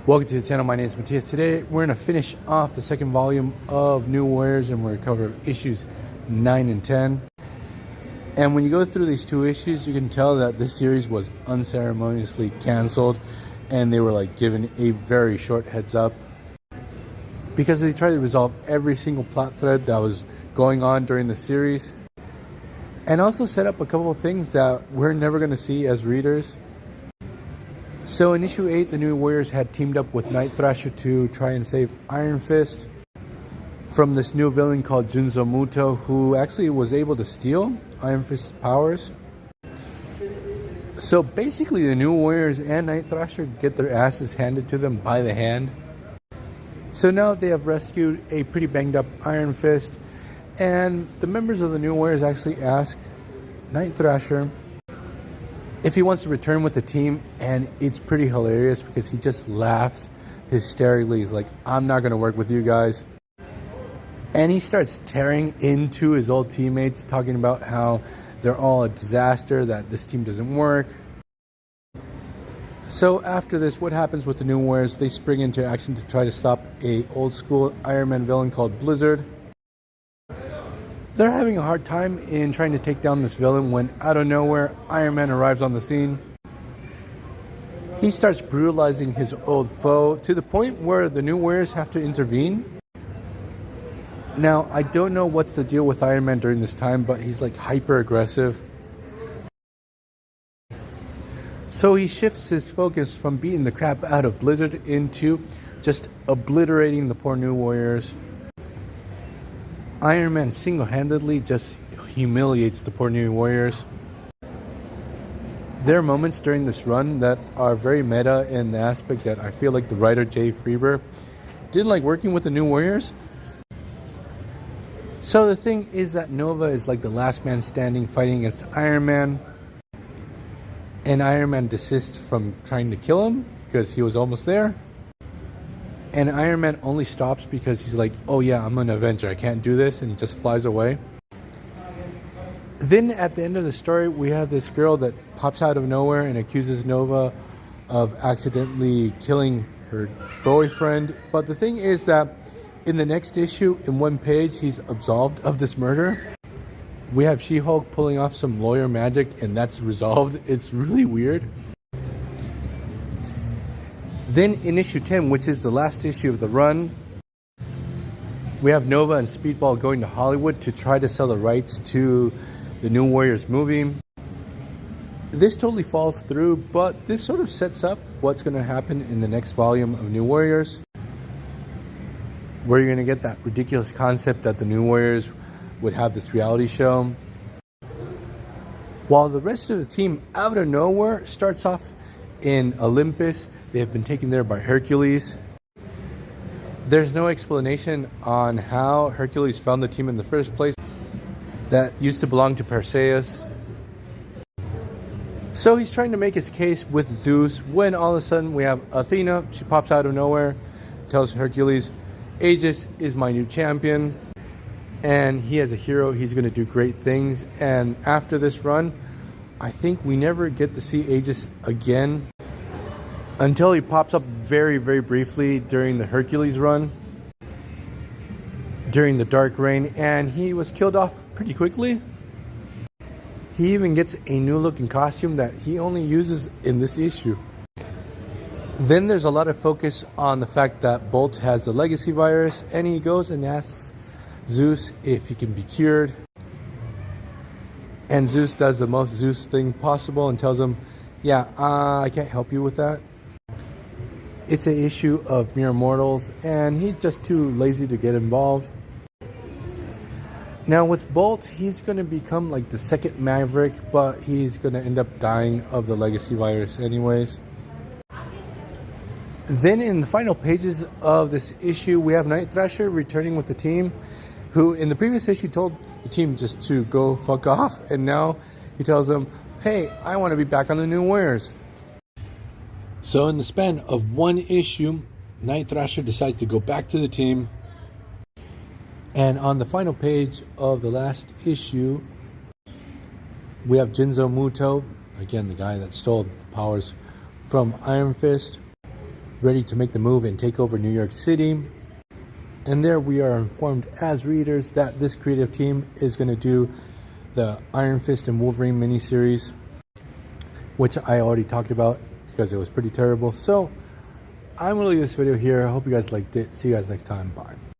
Welcome to the channel. My name is Matthias. Today we're going to finish off the second volume of New Warriors, and we're going to cover issues 9 and 10. And when you go through these two issues, you can tell that this series was unceremoniously canceled, and they were like given a very short heads up because they tried to resolve every single plot thread that was going on during the series, and also set up a couple of things that we're never going to see as readers. So in issue 8, the New Warriors had teamed up with Night Thrasher to try and save Iron Fist from this new villain called Junzo Muto, who actually was able to steal Iron Fist's powers. So basically the New Warriors and Night Thrasher get their asses handed to them by the hand. So now they have rescued a pretty banged up Iron Fist, and the members of the New Warriors actually ask Night Thrasher if he wants to return with the team, and it's pretty hilarious because he just laughs hysterically. He's like, I'm not going to work with you guys. And he starts tearing into his old teammates, talking about how they're all a disaster, that this team doesn't work. So after this, what happens with the New Warriors? They spring into action to try to stop a old school Iron Man villain called Blizzard. They're having a hard time in trying to take down this villain when, out of nowhere, Iron Man arrives on the scene. He starts brutalizing his old foe to the point where the New Warriors have to intervene. Now, I don't know what's the deal with Iron Man during this time, but he's like hyper aggressive. So he shifts his focus from beating the crap out of Blizzard into just obliterating the poor New Warriors. Iron Man single-handedly just humiliates the poor New Warriors. There are moments during this run that are very meta in the aspect that I feel like the writer Jay Freeber didn't like working with the New Warriors. So the thing is that Nova is like the last man standing fighting against Iron Man. And Iron Man desists from trying to kill him because he was almost there. And Iron Man only stops because he's like, oh yeah, I'm an Avenger, I can't do this, and he just flies away. Then at the end of the story, we have this girl that pops out of nowhere and accuses Nova of accidentally killing her boyfriend. But the thing is that in the next issue, in one page, he's absolved of this murder. We have She-Hulk pulling off some lawyer magic, and that's resolved. It's really weird. Then in issue 10, which is the last issue of the run, we have Nova and Speedball going to Hollywood to try to sell the rights to the New Warriors movie. This totally falls through, but this sort of sets up what's going to happen in the next volume of New Warriors, where you're going to get that ridiculous concept that the New Warriors would have this reality show, while the rest of the team out of nowhere starts off in Olympus. They have been taken there by Hercules. There's no explanation on how Hercules found the team in the first place that used to belong to Perseus. So he's trying to make his case with Zeus when all of a sudden we have Athena. She pops out of nowhere, tells Hercules, Aegis is my new champion, and he as a hero, he's going to do great things. And after this run, I think we never get to see Aegis again, until he pops up very, very briefly during the Hercules run, during the Dark Reign, and he was killed off pretty quickly. He even gets a new looking costume that he only uses in this issue. Then there's a lot of focus on the fact that Bolt has the legacy virus, and he goes and asks Zeus if he can be cured. And Zeus does the most Zeus thing possible and tells him, yeah, I can't help you with that. It's an issue of mere mortals, and he's just too lazy to get involved. Now with Bolt, he's going to become like the second Maverick, but he's going to end up dying of the legacy virus anyways. Then in the final pages of this issue, we have Night Thrasher returning with the team, who in the previous issue told the team just to go fuck off, and now he tells them, hey, I want to be back on the New Warriors. So in the span of one issue, Night Thrasher decides to go back to the team. And on the final page of the last issue, we have Junzo Muto, again the guy that stole the powers from Iron Fist. ready to make the move and take over New York City. And there we are informed as readers that this creative team is going to do the Iron Fist and Wolverine miniseries, which I already talked about because it was pretty terrible. So I'm going to leave this video here. I hope you guys liked it. See you guys next time. Bye.